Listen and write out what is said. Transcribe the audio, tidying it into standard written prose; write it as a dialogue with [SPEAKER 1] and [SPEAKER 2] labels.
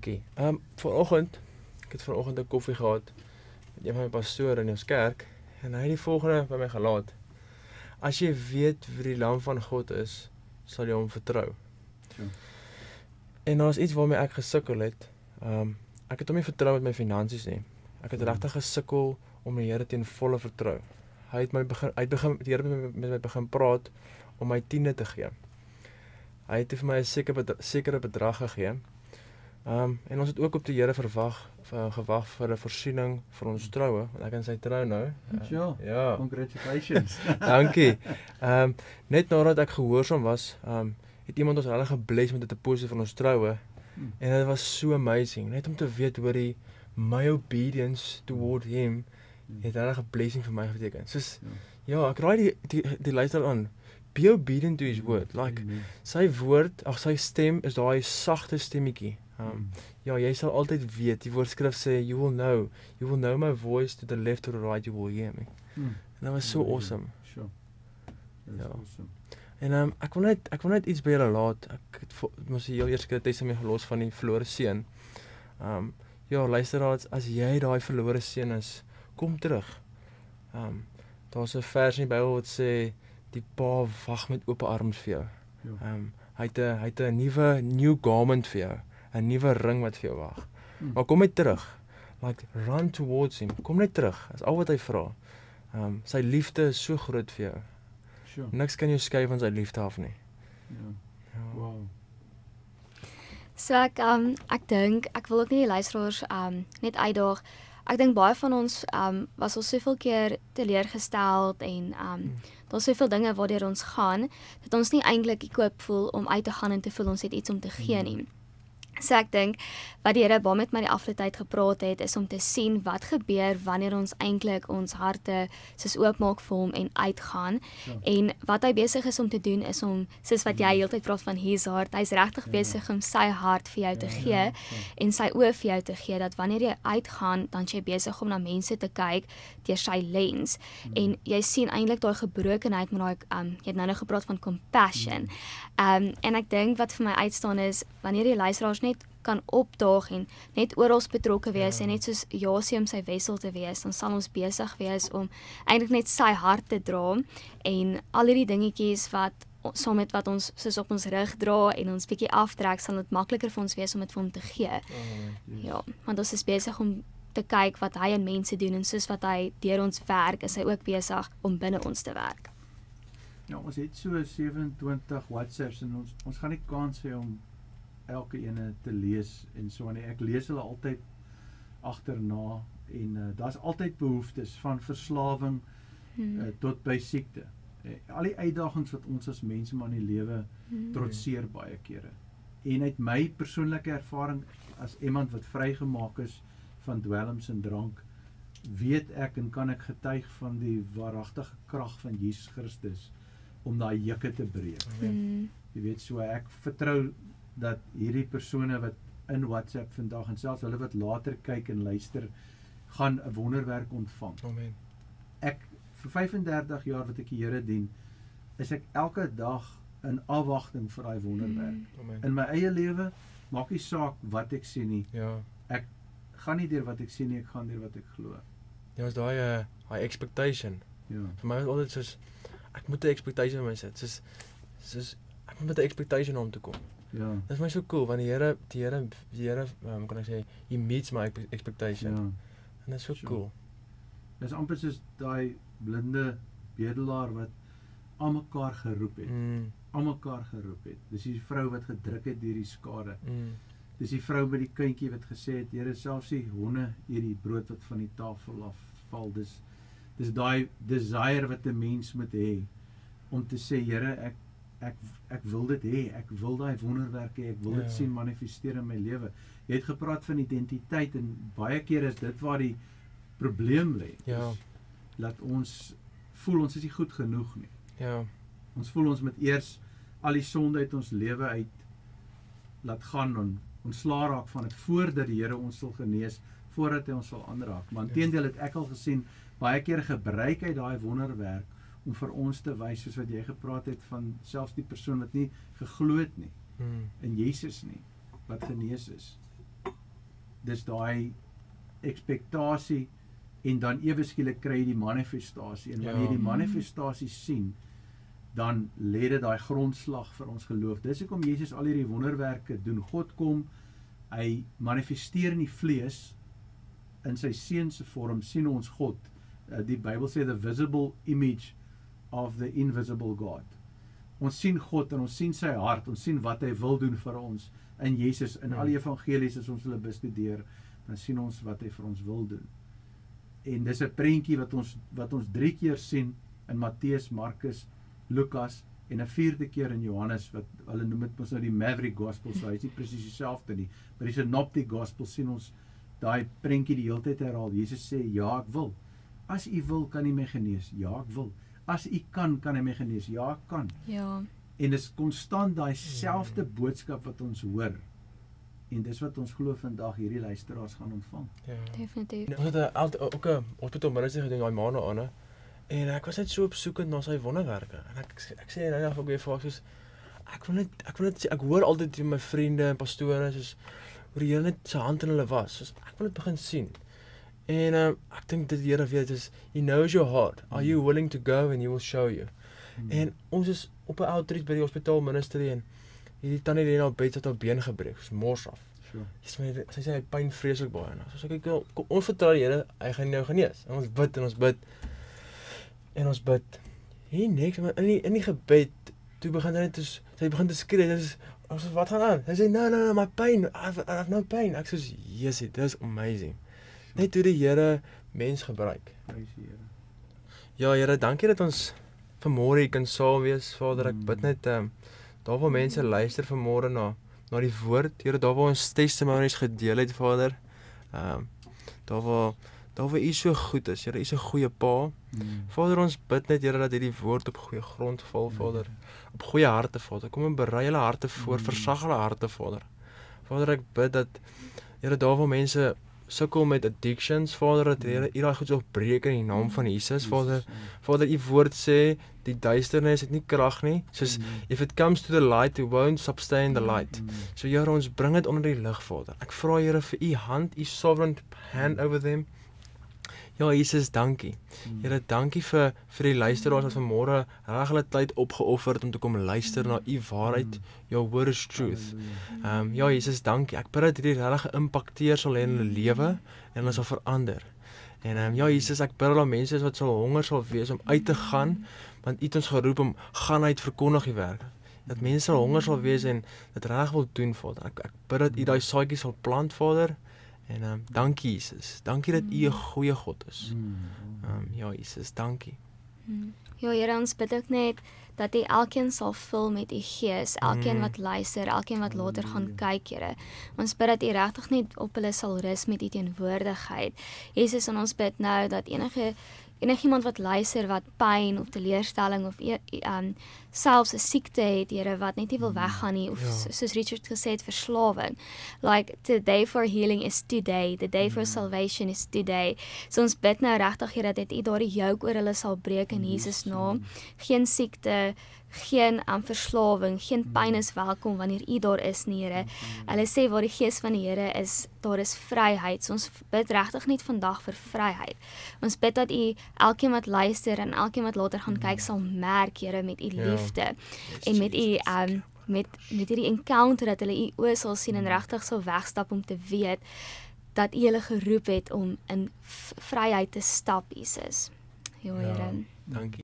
[SPEAKER 1] Dankie. Vanoggend, ek het vanoggend 'n koffie gehad met een van my pastore in ons kerk en hy het die volgende by my gelaat. As jy weet wie die lam van God is, sal jy hom vertrou.
[SPEAKER 2] Ja.
[SPEAKER 1] En daar is iets waarmee ek gesukkel het. Ek het hom nie vertrou met my finansies nie. Ek het regtig gesukkel om die Here ten volle vertrou. Hy het die Here met my begin praat om my 10de te gee. Hy het vir my 'n sekere bedrag gegee. En ons het ook op die Here gewag vir 'n voorsiening vir ons troue, want ek en sy trou nou. Ja.
[SPEAKER 2] Congratulations.
[SPEAKER 1] Dankie. Net nadat ek gehoorsaam was, het iemand ons regtig gebless met 'n deposit van ons troue. En dit was so amazing, net om te weet hoe my obedience toward him het regtig 'n blessing vir my beteken. Soos ja, ek raai die luister aan. Be obedient to his word. Like sy woord, sy stem is daai sagte stemmetjie. Ja, jy sal altyd weet. Die woordskrif sê you will know my voice to the left or the right, you will hear me. En dat was so awesome.
[SPEAKER 2] Sure.
[SPEAKER 1] Ja.
[SPEAKER 2] Awesome.
[SPEAKER 1] En ek wil net iets by julle laat. Ek het mos die heel eerste keer testament gelos van die verlore seun. Ja, luisteraars, as jy daai verlore seun is, kom terug. Daar's 'n vers in die Bybel wat sê die pa wag met oop arms vir jou. Hy het 'n new garment vir jou, 'n nuwe ring wat vir jou wag. Maar kom net terug. Like run towards him. Kom net terug. Dis al wat hy vra. Sy liefde is so groot vir jou.
[SPEAKER 2] Sure.
[SPEAKER 1] Niks kan jou skei van sy liefde af nie.
[SPEAKER 2] Ja. Wow.
[SPEAKER 3] So ek dink ek wil ook nie die luisteraars net uitdaag. Ek dink baie van ons was al soveel keer teleurgesteld en daar's soveel dinge waardeur ons gaan dat ons nie eintlik equipped voel om uit te gaan en te voel ons het iets om te gee nie. So ek dink wat die Here baie met my die afgelope tyd gepraat het is om te sien wat gebeur wanneer ons eintlik ons harte soos oopmaak vir hom en uitgaan. En wat hy besig is om te doen is om soos wat jy heeltyd praat van his hart, hy's regtig besig om sy hart vir jou te gee en sy oë vir jou te gee dat wanneer jy uitgaan dan jy besig om na mense te kyk deur sy lens en jy sien eintlik daai gebrokenheid met daai jy het nou gepraat van compassion. En ek dink wat vir my uitstaan is wanneer die luisteraars net kan opdaag en net oral betrokke wees en net soos Jasie om sy wessel te wees, dan sal ons besig wees om eintlik net sy hart te dra en al hierdie dingetjies wat saam met wat ons soos op ons rug dra en ons bietjie aftrek, sal dit makliker vir ons wees om dit vir hom te gee. Ja, want ons is besig om te kyk wat hy en mense doen en soos wat hy deur ons werk, is hy ook besig om binne ons te werk.
[SPEAKER 2] Ja, ons het so 27 WhatsApps en ons gaan nie kans hê om elke ene te lees en so en ek lees hulle altyd agterna en daar's altyd behoeftes van verslawing tot by siekte. Al die uitdagings wat ons as mense maar in die lewe trotseer baie kere. En uit my persoonlike ervaring as iemand wat vrygemaak is van dwelms en drank, weet ek en kan ek getuig van die waaragtige krag van Jesus Christus om daai jukke te breek. Jy weet, so ek vertrou dat hierdie persone wat in WhatsApp vandag en selfs hulle wat later kyk en luister, gaan 'n wonderwerk ontvang.
[SPEAKER 1] Amen.
[SPEAKER 2] Ek vir 35 jaar wat ek die Here dien, is ek elke dag in afwagting vir daai wonderwerk. In my eie lewe maak nie saak wat ek sien nie.
[SPEAKER 1] Ja.
[SPEAKER 2] Ek gaan nie deur wat ek sien nie, ek gaan deur wat ek glo.
[SPEAKER 1] Ja, is daai expectation.
[SPEAKER 2] Ja.
[SPEAKER 1] Vir my is altyd soos ek moet 'n expectation in my sit. Soos ek moet met 'n expectation om te kom.
[SPEAKER 2] Ja.
[SPEAKER 1] Dit is my so cool want die Here kan ek sê he meets my expectation.
[SPEAKER 2] Ja.
[SPEAKER 1] En dit is so cool.
[SPEAKER 2] Dis amper soos daai blinde bedelaar wat almekaar geroep het. Almekaar geroep het. Dis die vrou wat gedruk het deur die skare. Dis die vrou by die kindjie wat gesê het, Here, selfs die honde eet die brood wat van die tafel afval. Dis daai desire wat 'n mens moet hê om te sê, Here, ek wil dit hê, ek wil daai wonderwerk hê, ek wil dit sien manifesteer in my lewe. Jy het gepraat van identiteit en baie keer is dit waar die probleem lê.
[SPEAKER 1] Ja.
[SPEAKER 2] Laat ons voel ons is nie goed genoeg nie.
[SPEAKER 1] Ja.
[SPEAKER 2] Ons voel ons moet eers al die sonde uit ons lewe uit laat gaan en ontslaa raak van dit voordat die Here ons sal genees, voordat hy ons sal aanraak. Maar inteendeel het ek al gesien, baie keer gebruik hy daai wonderwerk om vir ons te wys, soos wat jy gepraat het van selfs die persoon wat nie geglo het nie in Jesus nie, wat genees is. dis daai ekspektasie en dan ewe skielik kry jy die manifestasie. En wanneer jy die manifestasie sien, dan lê dit daai grondslag vir ons geloof. Dis hoekom Jesus al hierdie wonderwerke doen. God kom, hy manifesteer in die vlees, in sy seun se vorm sien ons God. Die Bybel sê the visible image of the invisible God. Ons sien God en ons sien sy hart, ons sien wat hy wil doen vir ons in Jesus. In al die evangelies as ons hulle bestudeer, dan sien ons wat hy vir ons wil doen. En dis 'n prentjie wat ons 3 keer sien in Matteus, Markus, Lukas en 'n 4de keer in Johannes, wat hulle noem dit mos nou die Maverick Gospel, so hy is nie presies dieselfde nie. Maar die Synoptic Gospel sien ons daai prentjie die hele tyd herhaal. Jesus sê, ja, ek wil. As u wil, kan u my genees. Ja, ek wil. As u kan hy my genees. Ja, ek kan.
[SPEAKER 3] Ja.
[SPEAKER 2] En dis konstant daai selfde boodskap wat ons hoor. En dis wat ons glo vandag hierdie luisteraars gaan ontvang.
[SPEAKER 1] Ja.
[SPEAKER 3] Definitief.
[SPEAKER 1] Ons het ook 'n hospitaalminister gedoen daai maande aan, en ek was net so opsoekend na sy wonderwerke. En ek sê nou nog ook weer vir soos ek wil net ek hoor altyd van my vriende en pastore soos hoe die Here net sy hand in hulle was. Soos ek wil dit begin sien. En ek dink dit die Here weet is he knows your heart. Are you willing to go and he will show you. En ons is op 'n outreach by die hospitaalministerie en hierdie tannie het nou bed het haar been gebreek, soos mors af.
[SPEAKER 2] Sure.
[SPEAKER 1] Sy sê hy pyn vreeslik baie nou. So ek kyk, ons vertrou die Here, hy gaan nou genees. En ons bid en ons bid. En ons bid. Hier niks, maar in die gebed, toe begin hy net sy begin te skree. Dis wat gaan aan? Hy sê no, my pain. I have no pain. Ek sê, "Yes, it is amazing." Net hoe die Here mens gebruik.
[SPEAKER 2] Prys die Here.
[SPEAKER 1] Ja, Here, dankie dat ons vanmôre hier kan saam wees. Vader, ek bid net daar waar mense luister vanmôre na die woord. Here, daar waar ons testimonies gedeel het, Vader. Daar waar U so goed is. Here, U is 'n goeie Pa. Vader, ons bid net, Here, dat hierdie woord op goeie grond val, Vader. Op goeie harte, Vader. Kom en berei hulle harte voor, versag hulle harte, Vader. Vader, ek bid dat, Here, daar waar mense sukkel met addictions, Vader, dat Here, U daai goed sal breek in die naam van Jesus, Vader. Vader, U woord sê, die duisternis het nie krag nie. Soos, if it comes to the light, it won't sustain the light. So, Here, ons bring dit onder die lig, Vader. Ek vra, Here, vir U hand, U sovereign hand over them. Ja, Jesus, dankie. Here, dankie vir die luisteraars wat vanmôre reg hulle tyd opgeoffer het om te kom luister na U waarheid. Your word is truth. Ja, Jesus, dankie. Ek bid dat hierdie regtig 'n impakteer sal hê in hulle lewe en hulle sal verander. En ja, Jesus, ek bid dat daar mense is wat sal honger sal wees om uit te gaan, want U het ons geroep om gaan uit verkondig U werk. Dat mense sal honger sal wees en dit reg wil doen, Vader. Ek bid dat U daai saadjies sal plant, Vader. En dankie Jesus, dankie dat U 'n goeie God is. Ja Jesus, dankie.
[SPEAKER 3] Ja Here, ons bid ook net dat U elkeen sal vul met U Gees, elkeen wat luister, elkeen wat later gaan kyk, Here. Ons bid dat U regtig net op hulle sal rus met U teenwoordigheid. Jesus, en ons bid nou dat enigiemand wat luister wat pyn of teleurstelling of selfs 'n siekte het, Here, wat net nie wil weggaan nie, of soos Richard gesê het, verslawing. Like, the day for healing is today, the day for salvation is today. So ons bid nou regtig, Here, dat U daardie juk oor hulle sal breek in Jesus naam. Geen siekte, geen verslawing, geen pyn is welkom wanneer U daar is nie, Here. Hulle sê waar die Gees van die Here is, daar is vryheid. So ons bid regtig net vandag vir vryheid. Ons bid dat U elkeen wat luister en elkeen wat later gaan kyk sal merk, Here, met U liefde en met U met hierdie encounter dat hulle U oë sal sien en regtig sal wegstap om te weet dat U hulle geroep het om in vryheid te stap, Jesus. Ja, Here.
[SPEAKER 1] Dankie.